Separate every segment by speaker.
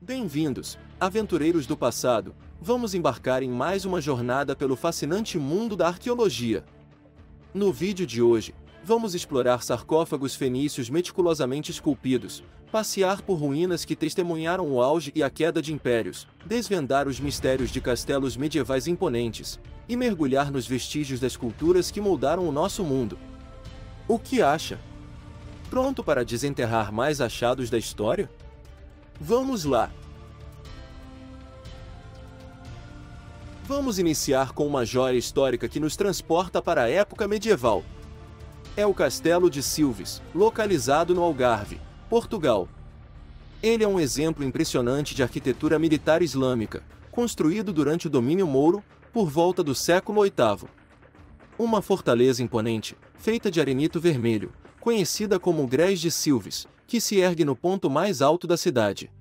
Speaker 1: Bem-vindos, aventureiros do passado, vamos embarcar em mais uma jornada pelo fascinante mundo da arqueologia. No vídeo de hoje, vamos explorar sarcófagos fenícios meticulosamente esculpidos, passear por ruínas que testemunharam o auge e a queda de impérios, desvendar os mistérios de castelos medievais imponentes, e mergulhar nos vestígios das culturas que moldaram o nosso mundo. O que acha? Pronto para desenterrar mais achados da história? Vamos lá! Vamos iniciar com uma joia histórica que nos transporta para a época medieval. É o Castelo de Silves, localizado no Algarve, Portugal. Ele é um exemplo impressionante de arquitetura militar islâmica, construído durante o domínio mouro, por volta do século VIII. Uma fortaleza imponente, feita de arenito vermelho, conhecida como Grés de Silves, que se ergue no ponto mais alto da cidade.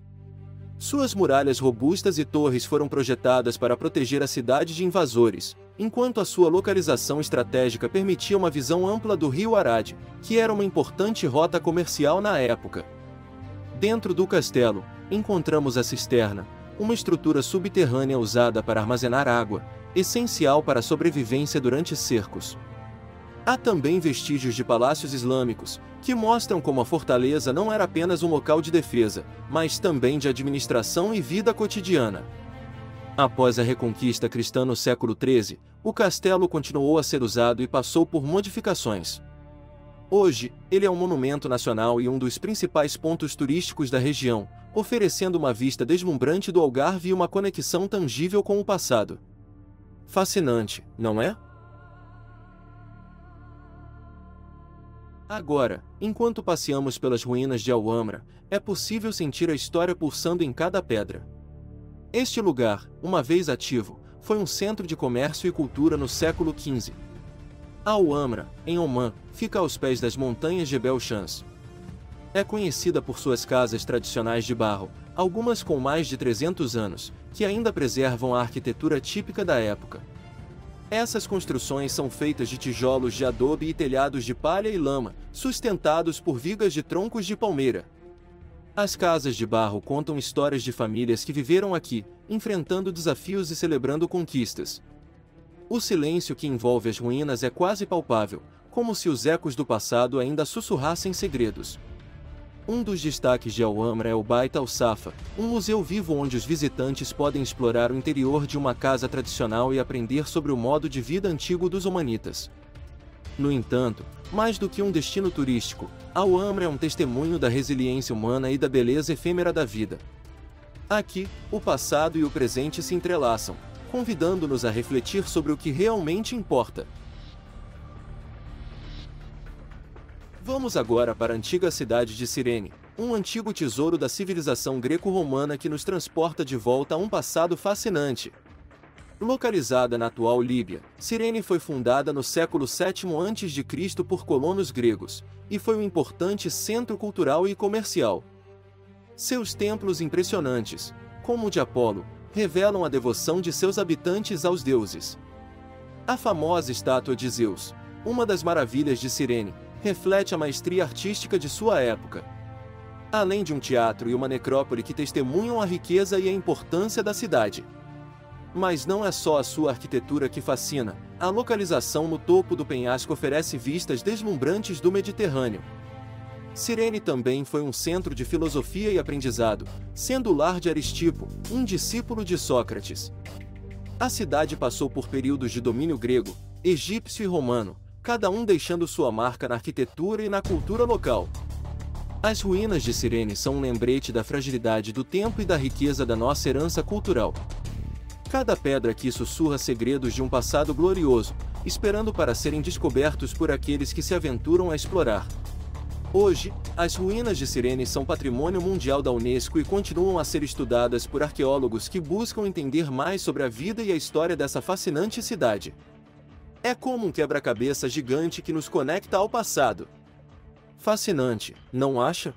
Speaker 1: Suas muralhas robustas e torres foram projetadas para proteger a cidade de invasores, enquanto a sua localização estratégica permitia uma visão ampla do rio Arade, que era uma importante rota comercial na época. Dentro do castelo, encontramos a cisterna, uma estrutura subterrânea usada para armazenar água, essencial para a sobrevivência durante cercos. Há também vestígios de palácios islâmicos, que mostram como a fortaleza não era apenas um local de defesa, mas também de administração e vida cotidiana. Após a reconquista cristã no século XIII, o castelo continuou a ser usado e passou por modificações. Hoje, ele é um monumento nacional e um dos principais pontos turísticos da região, oferecendo uma vista deslumbrante do Algarve e uma conexão tangível com o passado. Fascinante, não é? Agora, enquanto passeamos pelas ruínas de Alhambra, é possível sentir a história pulsando em cada pedra. Este lugar, uma vez ativo, foi um centro de comércio e cultura no século XV. A Alhambra, em Omã, fica aos pés das montanhas Jebel Shams. É conhecida por suas casas tradicionais de barro, algumas com mais de 300 anos, que ainda preservam a arquitetura típica da época. Essas construções são feitas de tijolos de adobe e telhados de palha e lama, sustentados por vigas de troncos de palmeira. As casas de barro contam histórias de famílias que viveram aqui, enfrentando desafios e celebrando conquistas. O silêncio que envolve as ruínas é quase palpável, como se os ecos do passado ainda sussurrassem segredos. Um dos destaques de Alhambra é o Beit al-Safa, um museu vivo onde os visitantes podem explorar o interior de uma casa tradicional e aprender sobre o modo de vida antigo dos omanitas. No entanto, mais do que um destino turístico, Alhambra é um testemunho da resiliência humana e da beleza efêmera da vida. Aqui, o passado e o presente se entrelaçam, convidando-nos a refletir sobre o que realmente importa. Vamos agora para a antiga cidade de Cirene, um antigo tesouro da civilização greco-romana que nos transporta de volta a um passado fascinante. Localizada na atual Líbia, Cirene foi fundada no século VII a.C. por colonos gregos, e foi um importante centro cultural e comercial. Seus templos impressionantes, como o de Apolo, revelam a devoção de seus habitantes aos deuses. A famosa estátua de Zeus, uma das maravilhas de Cirene, reflete a maestria artística de sua época. Além de um teatro e uma necrópole que testemunham a riqueza e a importância da cidade. Mas não é só a sua arquitetura que fascina, a localização no topo do penhasco oferece vistas deslumbrantes do Mediterrâneo. Cirene também foi um centro de filosofia e aprendizado, sendo o lar de Aristipo, um discípulo de Sócrates. A cidade passou por períodos de domínio grego, egípcio e romano, cada um deixando sua marca na arquitetura e na cultura local. As ruínas de Cirene são um lembrete da fragilidade do tempo e da riqueza da nossa herança cultural. Cada pedra aqui sussurra segredos de um passado glorioso, esperando para serem descobertos por aqueles que se aventuram a explorar. Hoje, as ruínas de Cirene são patrimônio mundial da Unesco e continuam a ser estudadas por arqueólogos que buscam entender mais sobre a vida e a história dessa fascinante cidade. É como um quebra-cabeça gigante que nos conecta ao passado. Fascinante, não acha?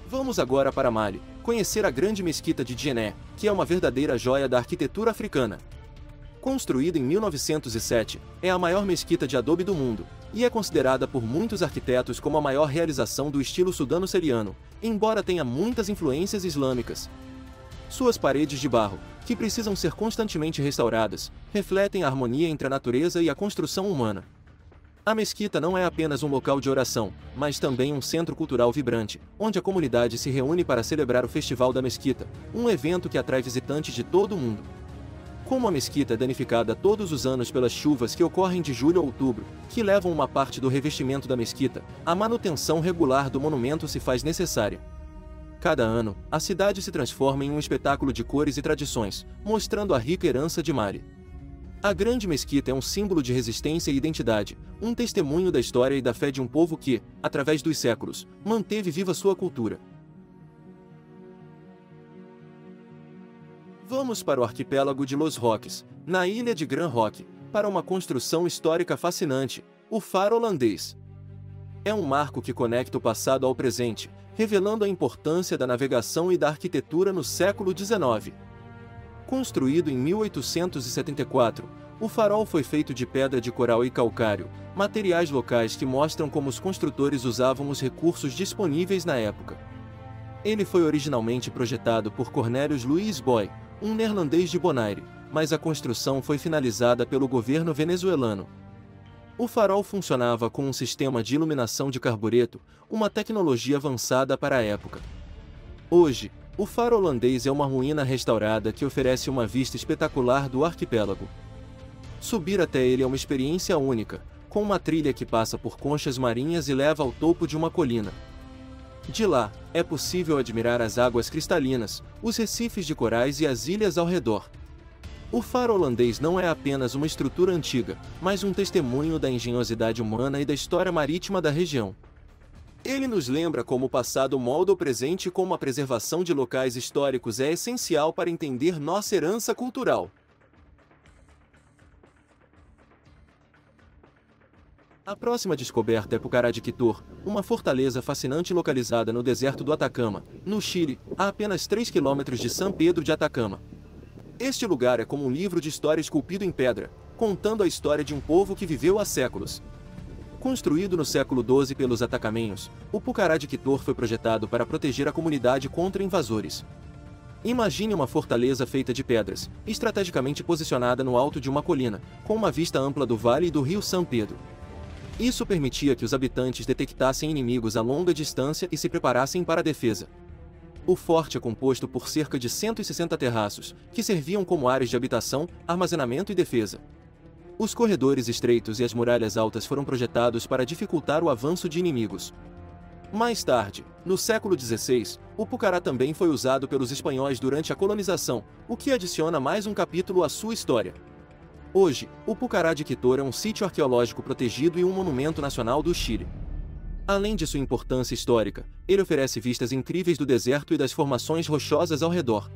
Speaker 1: Vamos agora para Mali, conhecer a grande mesquita de Djenné, que é uma verdadeira joia da arquitetura africana. Construída em 1907, é a maior mesquita de adobe do mundo, e é considerada por muitos arquitetos como a maior realização do estilo sudano-siriano, embora tenha muitas influências islâmicas. Suas paredes de barro, que precisam ser constantemente restauradas, refletem a harmonia entre a natureza e a construção humana. A mesquita não é apenas um local de oração, mas também um centro cultural vibrante, onde a comunidade se reúne para celebrar o Festival da Mesquita, um evento que atrai visitantes de todo o mundo. Como a mesquita é danificada todos os anos pelas chuvas que ocorrem de julho a outubro, que levam uma parte do revestimento da mesquita, a manutenção regular do monumento se faz necessária. Cada ano, a cidade se transforma em um espetáculo de cores e tradições, mostrando a rica herança de Mari. A grande mesquita é um símbolo de resistência e identidade, um testemunho da história e da fé de um povo que, através dos séculos, manteve viva sua cultura. Vamos para o arquipélago de Los Roques, na ilha de Grand Roque, para uma construção histórica fascinante, o Faro Holandês. É um marco que conecta o passado ao presente, revelando a importância da navegação e da arquitetura no século XIX. Construído em 1874, o farol foi feito de pedra de coral e calcário, materiais locais que mostram como os construtores usavam os recursos disponíveis na época. Ele foi originalmente projetado por Cornelius Louis Boy, um neerlandês de Bonaire, mas a construção foi finalizada pelo governo venezuelano. O farol funcionava com um sistema de iluminação de carbureto, uma tecnologia avançada para a época. Hoje, o Faro Holandês é uma ruína restaurada que oferece uma vista espetacular do arquipélago. Subir até ele é uma experiência única, com uma trilha que passa por conchas marinhas e leva ao topo de uma colina. De lá, é possível admirar as águas cristalinas, os recifes de corais e as ilhas ao redor. O Faro Holandês não é apenas uma estrutura antiga, mas um testemunho da engenhosidade humana e da história marítima da região. Ele nos lembra como o passado molda o presente e como a preservação de locais históricos é essencial para entender nossa herança cultural. A próxima descoberta é Pucará de Quitor, uma fortaleza fascinante localizada no deserto do Atacama, no Chile, a apenas 3 quilômetros de São Pedro de Atacama. Este lugar é como um livro de história esculpido em pedra, contando a história de um povo que viveu há séculos. Construído no século XII pelos atacamenhos, o Pucará de Quitor foi projetado para proteger a comunidade contra invasores. Imagine uma fortaleza feita de pedras, estrategicamente posicionada no alto de uma colina, com uma vista ampla do vale e do rio São Pedro. Isso permitia que os habitantes detectassem inimigos a longa distância e se preparassem para a defesa. O forte é composto por cerca de 160 terraços, que serviam como áreas de habitação, armazenamento e defesa. Os corredores estreitos e as muralhas altas foram projetados para dificultar o avanço de inimigos. Mais tarde, no século XVI, o Pucará também foi usado pelos espanhóis durante a colonização, o que adiciona mais um capítulo à sua história. Hoje, o Pucará de Quitor é um sítio arqueológico protegido e um monumento nacional do Chile. Além de sua importância histórica, ele oferece vistas incríveis do deserto e das formações rochosas ao redor.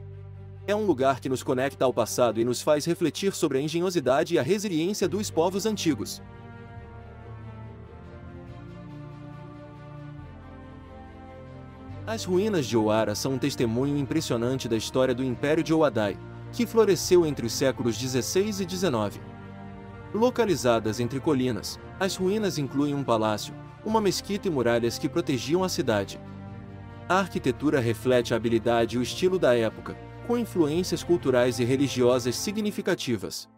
Speaker 1: É um lugar que nos conecta ao passado e nos faz refletir sobre a engenhosidade e a resiliência dos povos antigos. As ruínas de Oara são um testemunho impressionante da história do Império de Ouaddaï, que floresceu entre os séculos XVI e XIX. Localizadas entre colinas, as ruínas incluem um palácio, uma mesquita e muralhas que protegiam a cidade. A arquitetura reflete a habilidade e o estilo da época, com influências culturais e religiosas significativas.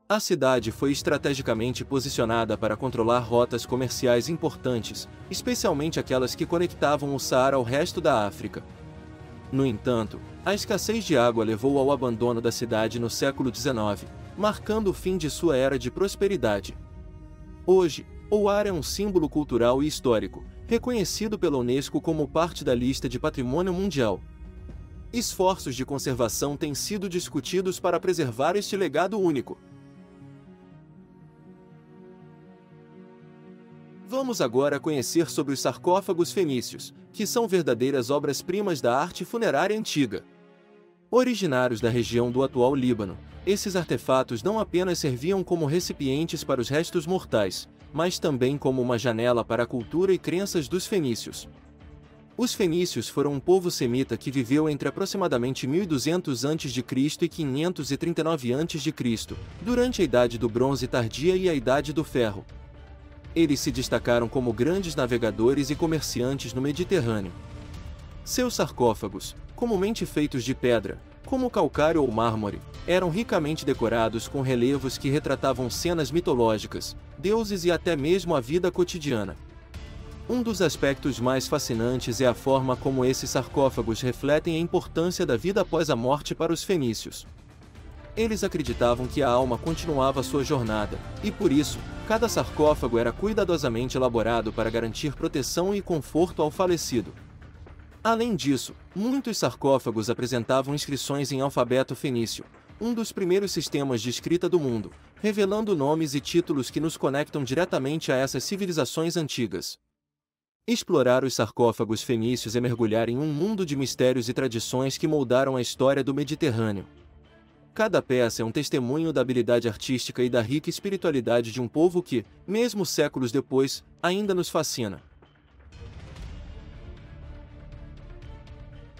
Speaker 1: A cidade foi estrategicamente posicionada para controlar rotas comerciais importantes, especialmente aquelas que conectavam o Saara ao resto da África. No entanto, a escassez de água levou ao abandono da cidade no século XIX, marcando o fim de sua era de prosperidade. Hoje, Oara é um símbolo cultural e histórico, reconhecido pela Unesco como parte da lista de Patrimônio Mundial. Esforços de conservação têm sido discutidos para preservar este legado único. Vamos agora conhecer sobre os sarcófagos fenícios, que são verdadeiras obras-primas da arte funerária antiga. Originários da região do atual Líbano, esses artefatos não apenas serviam como recipientes para os restos mortais, mas também como uma janela para a cultura e crenças dos fenícios. Os fenícios foram um povo semita que viveu entre aproximadamente 1200 a.C. e 539 a.C., durante a Idade do Bronze Tardia e a Idade do Ferro. Eles se destacaram como grandes navegadores e comerciantes no Mediterrâneo. Seus sarcófagos, comumente feitos de pedra, como calcário ou mármore, eram ricamente decorados com relevos que retratavam cenas mitológicas, deuses e até mesmo a vida cotidiana. Um dos aspectos mais fascinantes é a forma como esses sarcófagos refletem a importância da vida após a morte para os fenícios. Eles acreditavam que a alma continuava sua jornada, e por isso, cada sarcófago era cuidadosamente elaborado para garantir proteção e conforto ao falecido. Além disso, muitos sarcófagos apresentavam inscrições em alfabeto fenício, um dos primeiros sistemas de escrita do mundo, revelando nomes e títulos que nos conectam diretamente a essas civilizações antigas. Explorar os sarcófagos fenícios é mergulhar em um mundo de mistérios e tradições que moldaram a história do Mediterrâneo. Cada peça é um testemunho da habilidade artística e da rica espiritualidade de um povo que, mesmo séculos depois, ainda nos fascina.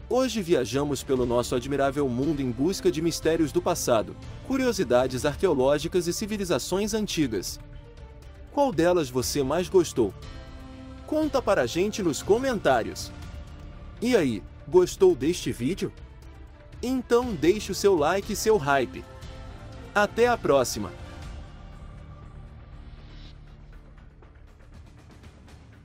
Speaker 1: Hoje viajamos pelo nosso admirável mundo em busca de mistérios do passado, curiosidades arqueológicas e civilizações antigas. Qual delas você mais gostou? Conta para a gente nos comentários. E aí, gostou deste vídeo? Então deixe o seu like e seu hype. Até a próxima!